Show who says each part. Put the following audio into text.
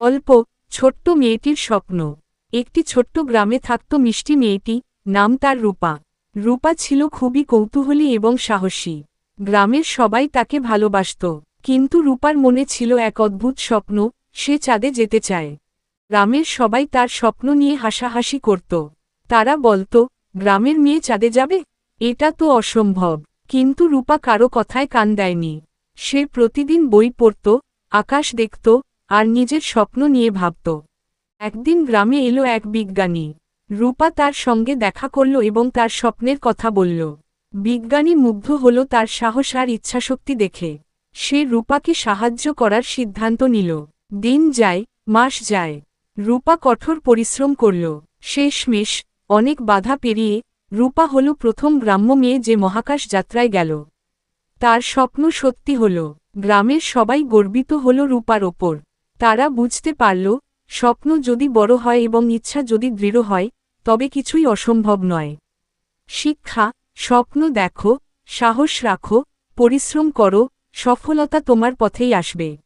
Speaker 1: অল্প ছোট্ট মেয়েটির স্বপ্ন। একটি ছোট্ট গ্রামে থাকত মিষ্টি মেয়েটি, নাম তার রূপা। রূপা ছিল খুবই কৌতূহলী এবং সাহসী। গ্রামের সবাই তাকে ভালোবাসত। কিন্তু রূপার মনে ছিল এক অদ্ভুত স্বপ্ন, সে চাঁদে যেতে চায়। গ্রামের সবাই তার স্বপ্ন নিয়ে হাসাহাসি করত। তারা বলত, গ্রামের মেয়ে চাঁদে যাবে? এটা তো অসম্ভব। কিন্তু রূপা কারো কথায় কান দেয়নি। সে প্রতিদিন বই পড়ত, আকাশ দেখত, আর নিজের স্বপ্ন নিয়ে ভাবত। একদিন গ্রামে এলো এক বিজ্ঞানী। রূপা তার সঙ্গে দেখা করল এবং তার স্বপ্নের কথা বলল। বিজ্ঞানী মুগ্ধ হল তার সাহস আর ইচ্ছাশক্তি দেখে। সে রূপাকে সাহায্য করার সিদ্ধান্ত নিল। দিন যায়, মাস যায়। রূপা কঠোর পরিশ্রম করল। শেষমেশ অনেক বাধা পেরিয়ে রূপা হল প্রথম গ্রাম্য মেয়ে যে মহাকাশ যাত্রায় গেল। তার স্বপ্ন সত্যি হল। গ্রামের সবাই গর্বিত হল রূপার ওপর। তারা বুঝতে পারল, স্বপ্ন যদি বড় হয় এবং ইচ্ছা যদি দৃঢ় হয়, তবে কিছুই অসম্ভব নয়। শিক্ষা: স্বপ্ন দেখো, সাহস রাখো, পরিশ্রম করো, সফলতা তোমার পথেই আসবে।